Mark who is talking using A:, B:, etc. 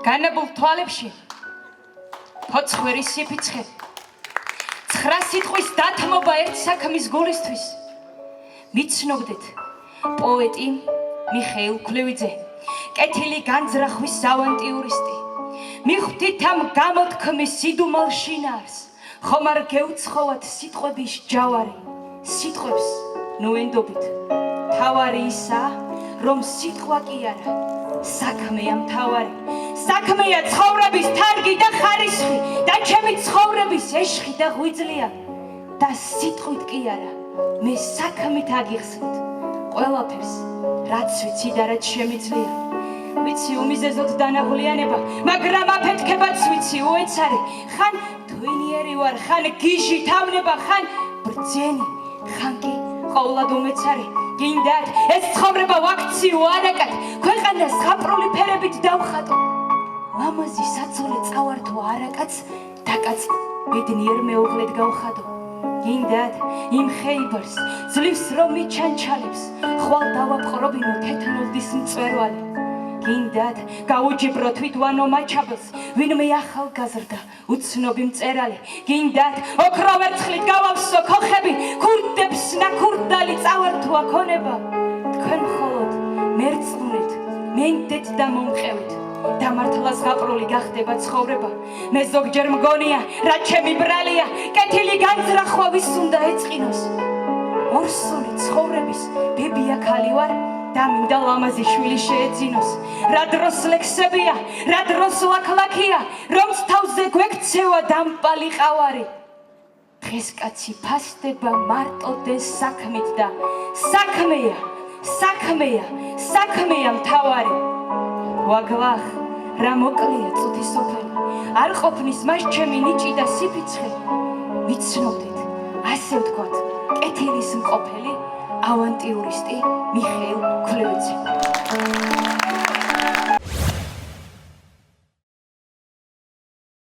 A: განებულ თვალებში ფოცხვერის სიფიცხე 9 სიტყვის დათმობა ერთ საქმის გულისთვის მიცნობდეთ პოეტი მიხეილ ქლევიძე კეთილი განძრახვის ავანტიურისტი მიხვდით ამ გამოთქმის სიდუმალ შინაარს ხომ არ გეუცხოვათ სიტყვების ჯავარი სიტყვებს ნუენდობით თავარი ისაა რომ სიტყვა კი არა საქმეა მთავარი საქმეა ცხოვრების თარგი და ხარისხი და ჩემი ცხოვრების ეშხი და ღვიძლია და სიტყვით კი არა მე საქმით აგიხსნით ყველაფერს რაც ვიცი და რაც შემიძლია ვიცი უმიზეზოდ დანაღლიანება მაგრამ აფეთქებაც ვიცი უეცარი ხან თვინიერი ვარ ხან გიჟი თავნება ხან ბრძენი ხან კი ყოვლად უმეცარი გინდათ ეს ცხოვრება ვაქციო არაკად ქვეყანას ხაპრული ფერებით დავხატო ლამაზი საცოლე წავართო არაკაც დაკაც ბედნიერ მეუღლედ გავხადო გინდათ იმ ხეიბარს ძლივს რომ მიჩანჩალებს ხვალ დავაპყრობინო თეთნულდის მწვერვალი გინდათ გაუჯიბრო თვითვანო მაჩაბელს ვინმე ახალგაზრდა უცნობი მწერალი გინდათ ოქრო ვერცხლით გავავსო ქოხები ქურდებს ნაქურდალი წავართვა ქონება თქვენ მხოლოდ მერწმუნეთ მენდეთ და მომყევით დამართლას გაპრული გახდება ცხოვრება მე ზოგჯერ მგონია რა ჩემი ბრალია კეთილი განძრახვა ვის უნდა ეწყინოს ორსული ცხოვრების ბებია ქალი ვარ და მინდა ლამაზი შვილი შეეძინოს რა დროს ლექსებია რა დროს ლაქლაქია რომს თავზე გვექცევა დამპალი ყავარი დღეს კაცი ფასდება მარტო დეს საქმით და საქმეა მთავარი ვაგლახ რა მოკლია წუთი სოფელი არ ყოფნის მას ჩემი ნიჭი და სიფიცხე ვიცნობდით ასე ვთქვათ კეთილის მყოფელი ავანტიურისტი მიხეილ ქლევიძე